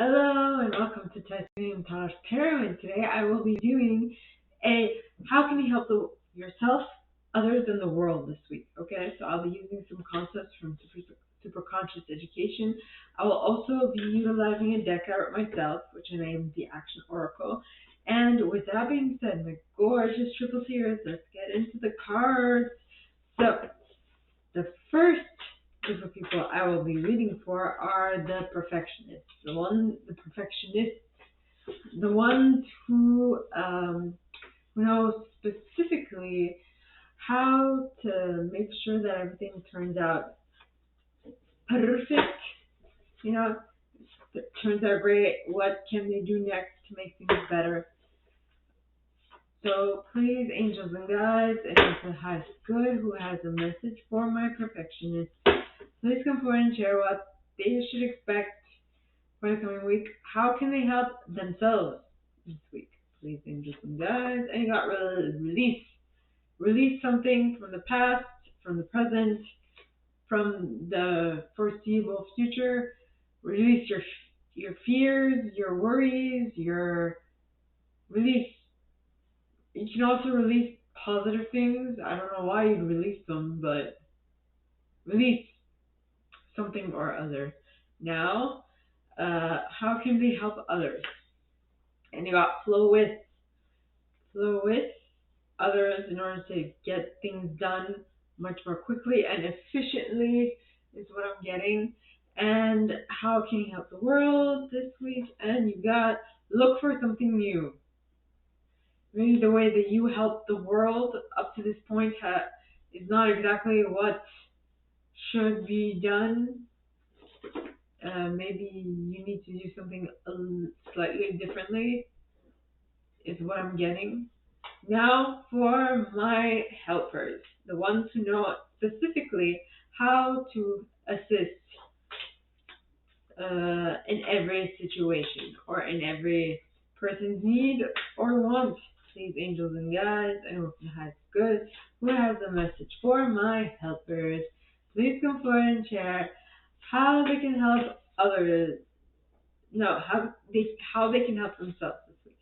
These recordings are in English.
Hello and welcome to titaniumtalarstarot. And today I will be doing a how can you help yourself, others, and the world this week. Okay, so I'll be using some concepts from Superconscious Education. I will also be utilizing a deck I wrote myself, which I named the Action Oracle. And with that being said, my gorgeous triple seers, let's get into the cards. So the first group of people I will be reading for are the perfectionists. The ones who know specifically how to make sure that everything turns out perfect. It turns out great. What can they do next to make things better? So please, angels and guides, anyone for the highest good who has a message for my perfectionists, please come forward and share what they should expect for the coming week. How can they help themselves this week? Please, angels and guides. And you got release. Release something from the past, from the present, from the foreseeable future. Release your fears, your worries, your release. You can also release positive things. I don't know why you'd release them, but release something or other. Now, how can we help others? And you got flow with others in order to get things done much more quickly and efficiently is what I'm getting. And how can you help the world this week? And you got look for something new. Maybe the way that you helped the world up to this point is not exactly what should be done. Maybe you need to do something slightly differently, is what I'm getting. Now for my helpers, the ones who know specifically how to assist in every situation or in every person's need or want. These angels and guides, anyone who has good, who has a message for my helpers, please come forward and share how they can help others. No, how they can help themselves this week.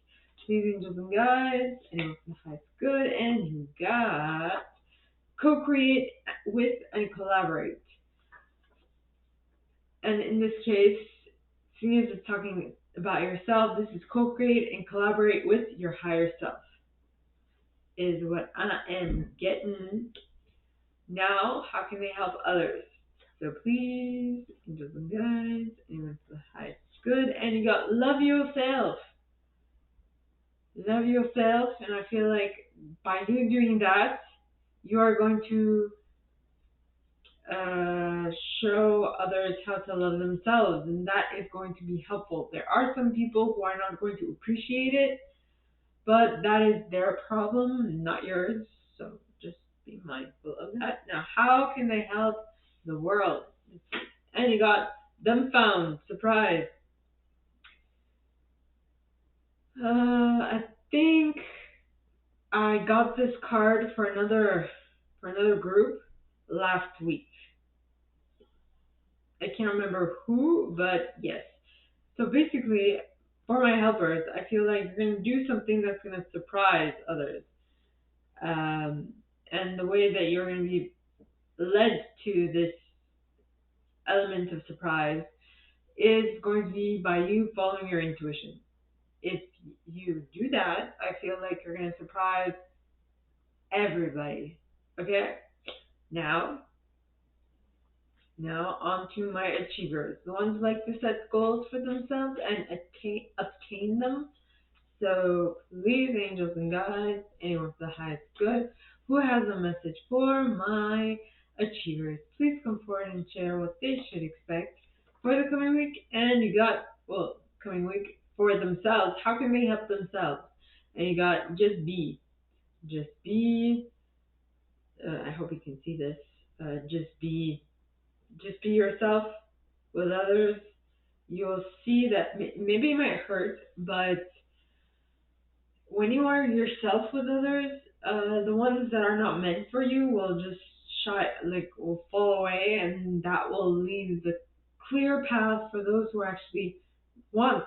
Please, angels and guides, anyone who has good, and you got co-create with and collaborate. And in this case, seeing as it's talking about yourself, this is co-create and collaborate with your higher self, is what I am getting. Now, how can they help others? So please, angels and guides, anyone for the highest good, and you got love yourself. Love yourself, and I feel like by you doing that, you are going to show others how to love themselves, and that is going to be helpful. There are some people who are not going to appreciate it, but that is their problem, not yours. So just be mindful of that. Now, how can they help the world? And you got them found. Surprise. I think I got this card for another group last week. I can't remember who, but yes. So basically, for my helpers, I feel like you're going to do something that's going to surprise others. And the way that you're going to be led to this element of surprise is going to be by you following your intuition. If you do that, I feel like you're going to surprise everybody. Okay? Now on to my achievers, the ones who like to set goals for themselves and obtain them. So please, angels and guides, anyone with the highest good, who has a message for my achievers, please come forward and share what they should expect for the coming week. And you got, coming week for themselves. How can they help themselves? And you got just be. I hope you can see this. Just be yourself with others. You'll see that maybe it might hurt, but when you are yourself with others, the ones that are not meant for you will just will fall away, and that will leave the clear path for those who are actually want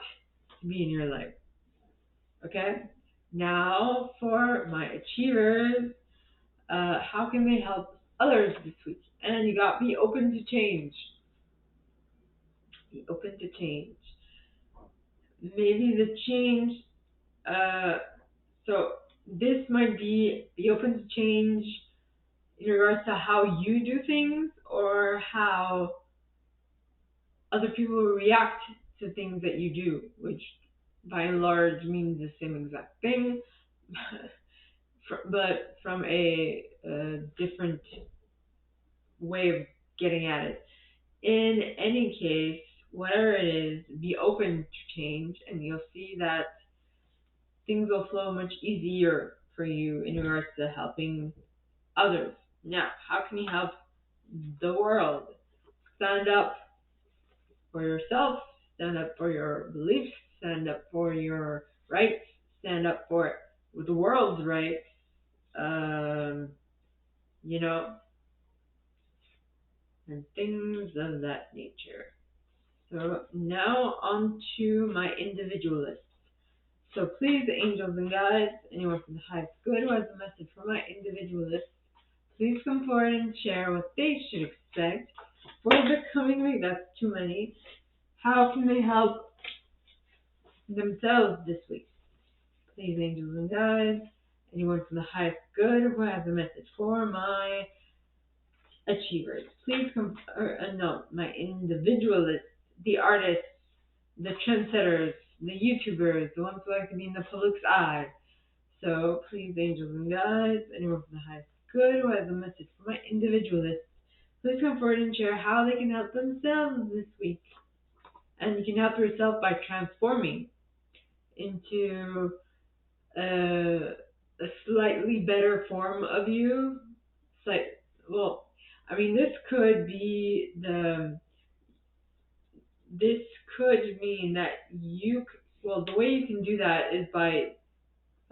to be in your life. Okay? Now for my achievers, how can they help others this week? And you got be open to change. Be open to change. Maybe the change, uh, so this might be open to change in regards to how you do things or how other people react to things that you do, which by and large means the same exact thing, but from a different way of getting at it. In any case, whatever it is, be open to change, and you'll see that things will flow much easier for you in regards to helping others. Now, how can you help the world? Stand up for yourself, stand up for your beliefs, stand up for your rights, stand up for the world's rights, um, you know, and things of that nature. So now on to my individualists. So please, angels and guides, anyone from the highest good who has a message for my individualists, please come forward and share what they should expect for the coming week. That's too many. How can they help themselves this week? Please, angels and guides, anyone from the highest good who has a message for my achievers. Please come, no, my individualists, the artists, the trendsetters, the YouTubers, the ones who like to be in the public's eye. So please, angels and guides, anyone from the highest good who has a message for my individualists, please come forward and share how they can help themselves this week. And you can help yourself by transforming into a slightly better form of you. Well, I mean, this could mean that the way you can do that is by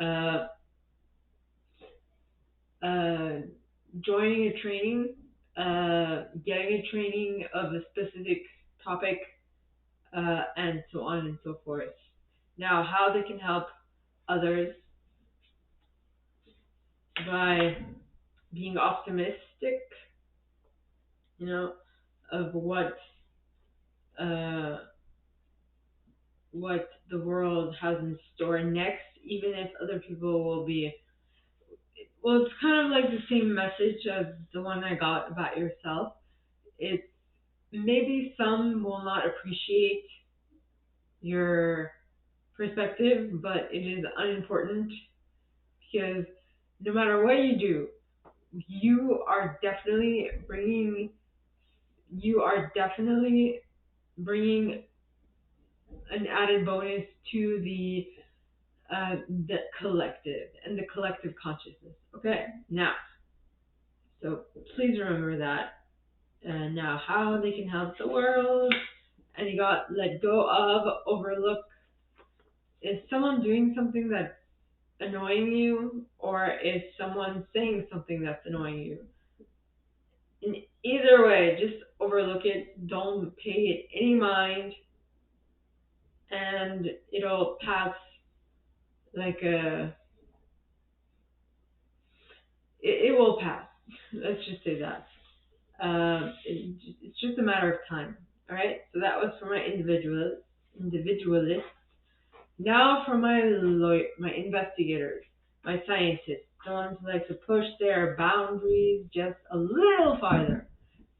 uh, joining a training, getting a training of a specific topic, and so on and so forth. Now, how they can help others by being optimistic, of uh, what the world has in store next, even if other people will be. Well, it's kind of like the same message as the one I got about yourself. It's maybe some will not appreciate your perspective, but it is unimportant because no matter what you do, you are definitely bringing an added bonus to the collective and the collective consciousness. Okay, now, so please remember that. And now, how they can help the world, and you got let go of, overlook. Is someone doing something that's annoying you, or is someone saying something that's annoying you? In either way, just overlook it. Don't pay it any mind, and it'll pass like a. It will pass. Let's just say that. It's just a matter of time. All right. So that was for my individualist. Now for my investigators, my scientists, the ones who like to push their boundaries just a little farther.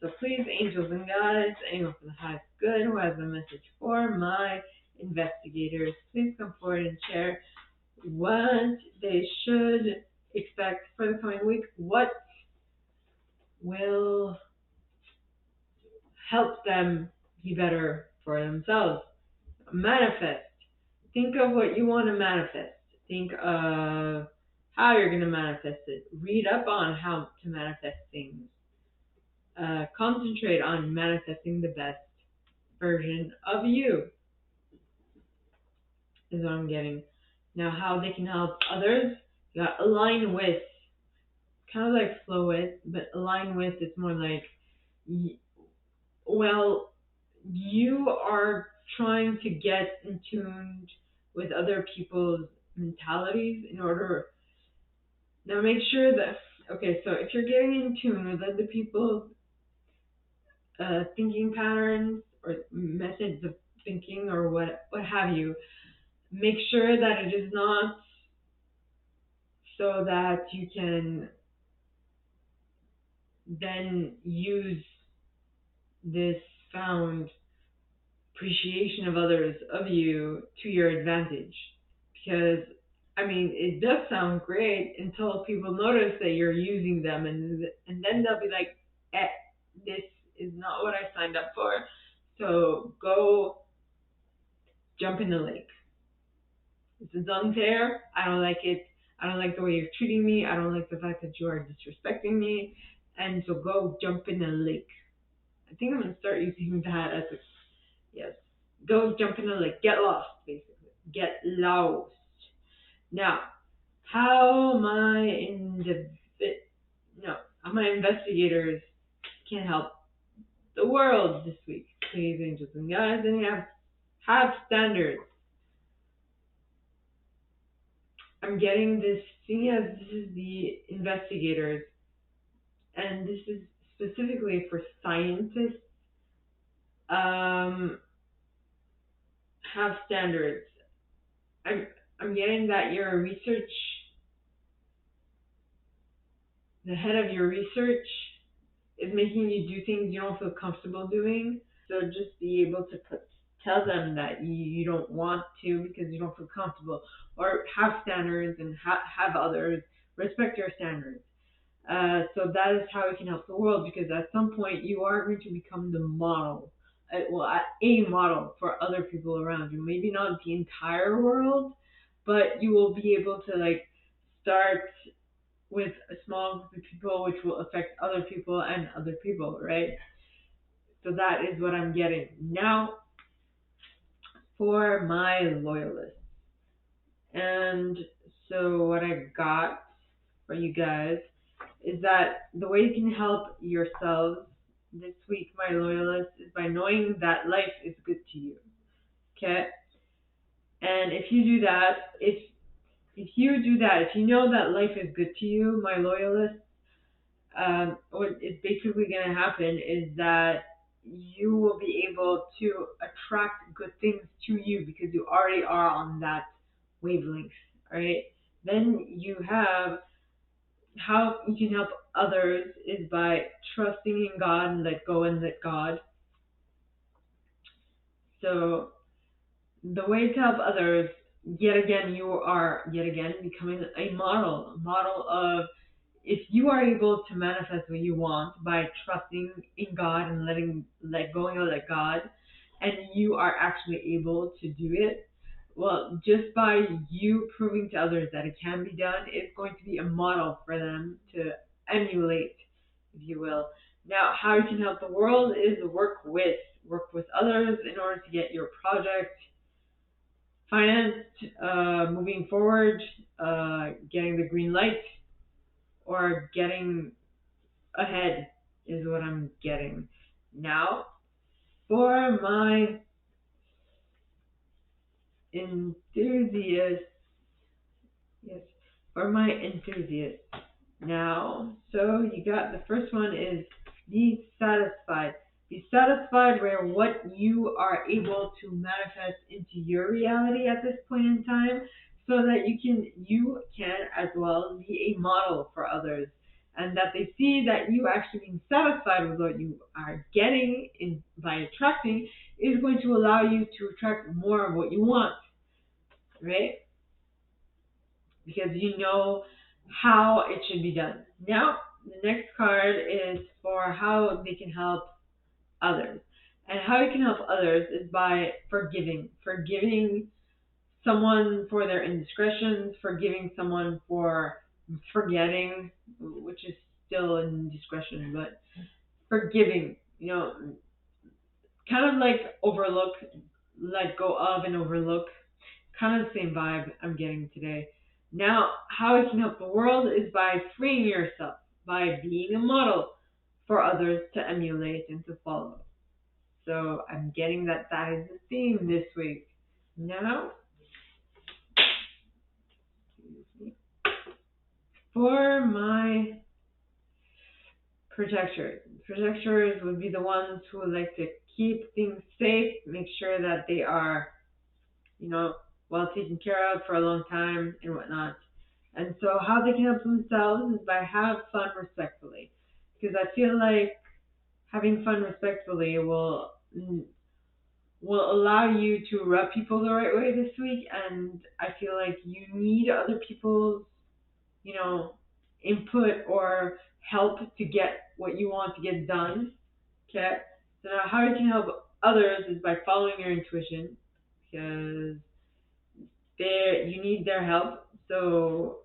So please, angels and guides, anyone from the highest good who has a message for my investigators, please come forward and share what they should expect for the coming week. What will help them be better for themselves? Manifest. Think of what you want to manifest. Think of how you're going to manifest it. Read up on how to manifest things. Concentrate on manifesting the best version of you, is what I'm getting. Now, how they can help others, you got align with, kind of like flow with, but align with, it's more like, well, you are trying to get in tune with other people's mentalities in order. Now make sure that, okay, so if you're getting in tune with other people's thinking patterns or methods of thinking or what have you, make sure that it is not so that you can then use this found appreciation of others, of you, to your advantage. Because, I mean, it does sound great until people notice that you're using them, and then they'll be like, this is not what I signed up for. So go jump in the lake. This is unfair. I don't like it. I don't like the way you're treating me. I don't like the fact that you are disrespecting me. And so go jump in the lake. I think I'm going to start using that as a, yes. Go jump in the lake. Get lost, basically. Get lost. Now, how my investigators can help the world this week, ladies, angels, and guys, and have standards. I'm getting this, seeing as this is the investigators, and this is specifically for scientists, have standards. I'm getting that your research, the head of your research, is making you do things you don't feel comfortable doing. So just be able to tell them that you don't want to because you don't feel comfortable, or have standards and have others respect your standards. So that is how it can help the world, because at some point you are going to become the model, a model for other people around you. Maybe not the entire world, but you will be able to start with a small group of people, which will affect other people and other people, right? So that is what I'm getting. Now, for my loyalists. And so what I got for you guys is that the way you can help yourselves this week, my loyalists, is by knowing that life is good to you. Okay? And if you do that, if you know that life is good to you, my loyalists, what is basically going to happen is that you will be able to attract good things to you because you already are on that wavelength, right? Then you have how you can help others is by trusting in God and let go and let God. So the way to help others, you are becoming a model of, if you are able to manifest what you want by trusting in God and let go and let God, and you are actually able to do it, well, just by you proving to others that it can be done, it's going to be a model for them to emulate, if you will. Now, how you can help the world is work with others in order to get your project financed, moving forward, getting the green light, or getting ahead is what I'm getting. Now, for my enthusiasts, yes, for my enthusiasts. Now, so you got the first one is be satisfied. Be satisfied with what you are able to manifest into your reality at this point in time, so that you can as well be a model for others, and that they see that you actually being satisfied with what you are getting by attracting is going to allow you to attract more of what you want, right? Because you know how it should be done. Now, the next card is for how they can help others. And how you can help others is by forgiving. Forgiving someone for their indiscretions, forgiving someone for forgetting, which is still indiscretion, but forgiving, kind of like overlook, let go of and overlook. Kind of the same vibe I'm getting today. Now, how it can help the world is by freeing yourself, by being a model for others to emulate and to follow. So I'm getting that is the theme this week. Now, for my protectors. Protectors would be the ones who like to keep things safe, make sure that they are, well taken care of for a long time and whatnot. And so how they can help themselves is by have fun respectfully. Because I feel like having fun respectfully will allow you to rub people the right way this week, and I feel like you need other people's, input or help to get what you want to get done. Okay? So now how you can help others is by following your intuition, because you need their help. So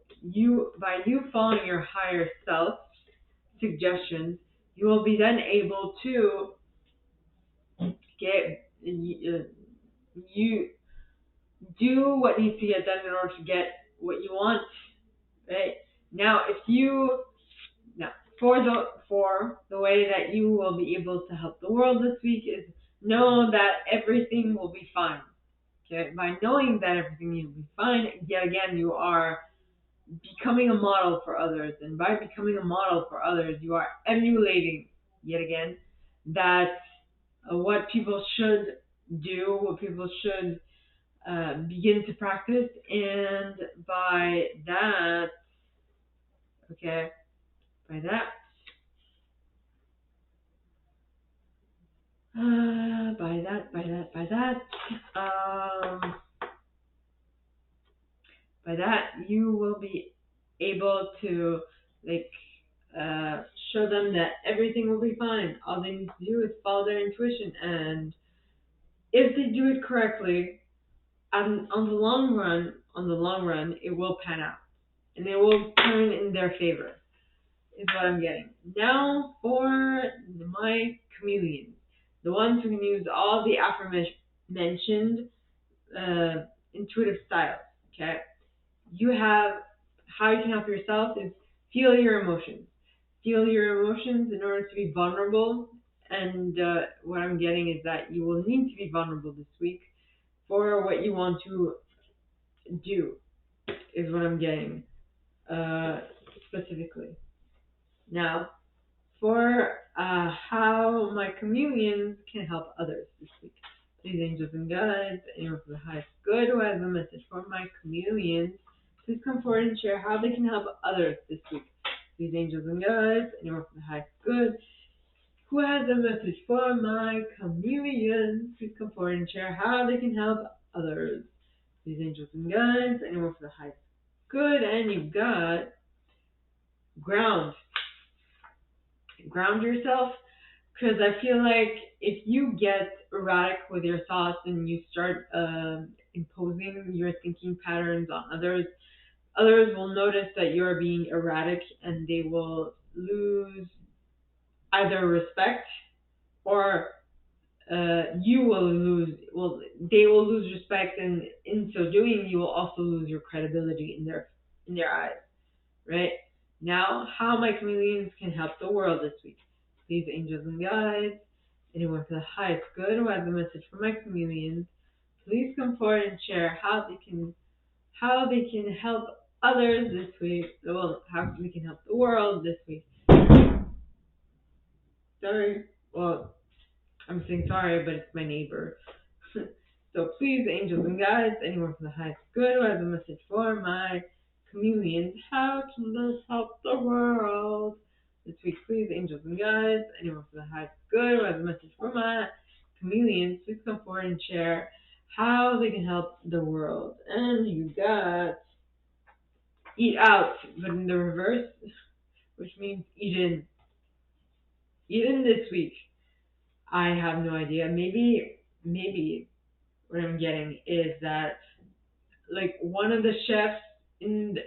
by you following your higher self suggestions, you will be then able to get you do what needs to get done in order to get what you want. Right now, now for the way that you will be able to help the world this week is know that everything will be fine. Okay, by knowing that everything will be fine, yet again you are becoming a model for others, and by becoming a model for others, you are emulating yet again that what people should do, what people should begin to practice, and by that, okay, by that, um, by that, you will be able to like show them that everything will be fine. All they need to do is follow their intuition, and if they do it correctly, on the long run, it will pan out, and it will turn in their favor. Is what I'm getting. Now for my chameleons, the ones who can use all the aforementioned intuitive styles. Okay, you have how you can help yourself is feel your emotions. Feel your emotions in order to be vulnerable. And what I'm getting is that you will need to be vulnerable this week for what you want to do. Is what I'm getting specifically. Now, for how my chameleons can help others this week. Please, angels and guides, anyone from the highest good who has a message for my chameleons, please come forward and share how they can help others this week. Please, angels and guides, anyone from the highest good who has a message for my chameleons, please come forward and share how they can help others. Please, angels and guides, anyone from the highest good, and you got ground. Ground yourself, because I feel like if you get erratic with your thoughts and you start imposing your thinking patterns on others, others will notice that you're being erratic, and they will lose either respect, or they will lose respect, and in so doing, you will also lose your credibility in their eyes. Right? Now, how my chameleons can help the world this week. Please, angels and guides, anyone for the highest good who has a message for my chameleons, please come forward and share how they can help others this week. Well, how we can help the world this week. Sorry. Well, I'm saying sorry, but it's my neighbor. So please, angels and guides, anyone from the highest good who has a message for my chameleons, how can this help the world? This week, please, angels and guides, anyone from the highest good who has a message for my chameleons, please come forward and share how they can help the world. And you got eat out, but in the reverse, which means eat in. Eat in this week. I have no idea. Maybe what I'm getting is that like one of the chefs in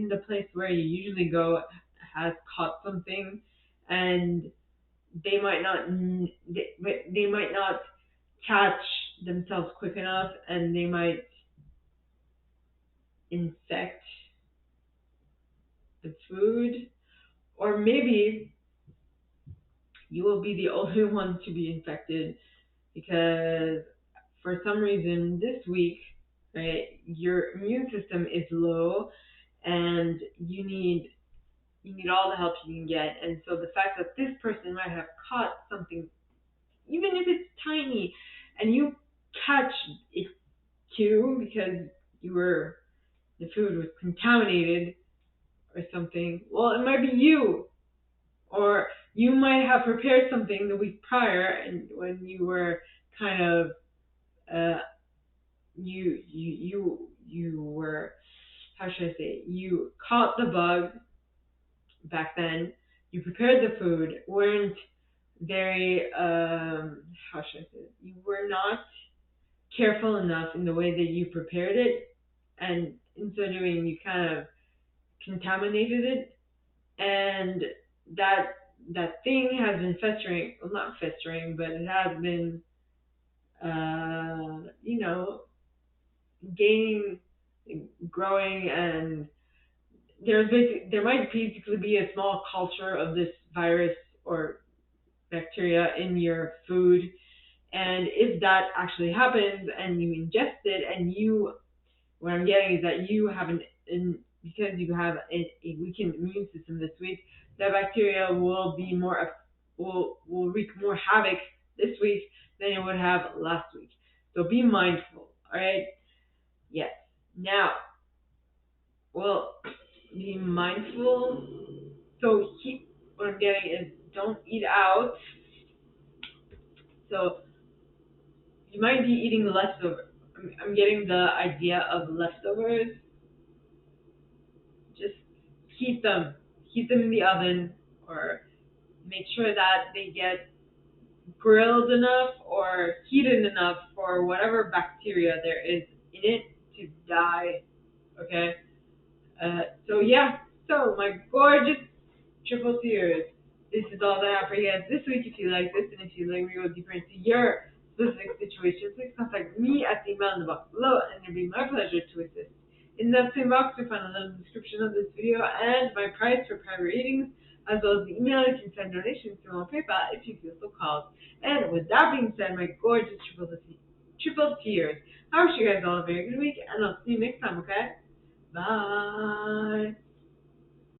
the place where you usually go has caught something, and they might not they might not catch themselves quick enough, and they might infect the food, or maybe you will be the only one to be infected, because for some reason this week, right, your immune system is low and you need all the help you can get. And so the fact that this person might have caught something, even if it's tiny, and you catch it too because the food was contaminated or something, well, it might be you. Or you might have prepared something the week prior, and when you were kind of uh, you were, how should I say, you caught the bug back then. You prepared the food, weren't very how should I say it? You were not careful enough in the way that you prepared it, and in so doing, you kind of contaminated it, and that that thing has been festering. Well, not festering, but it has been, you know, gaining, growing, and there might basically be a small culture of this virus or bacteria in your food. And if that actually happens and you ingest it, and what I'm getting is that you have because you have a weakened immune system this week, that bacteria will wreak more havoc this week than it would have last week. So be mindful, all right? Yes. Now, well, be mindful. So what I'm getting is don't eat out. So you might be eating leftovers. I'm getting the idea of leftovers. Just heat them. Heat them in the oven, or make sure that they get grilled enough or heated enough for whatever bacteria there is in it to die. Okay? So yeah, so my gorgeous triple tears. This is all that I have for you guys this week. If you like this, and if you'd like me to go deeper into your specific situation, please contact me at the email in the box below, and it'll be my pleasure to assist. In that same box, you'll find a little description of this video and my price for private readings, as well as the email you can send donations to on PayPal if you feel so called. And with that being said, my gorgeous triple tears, I wish you guys all a very good week, and I'll see you next time, okay? Bye.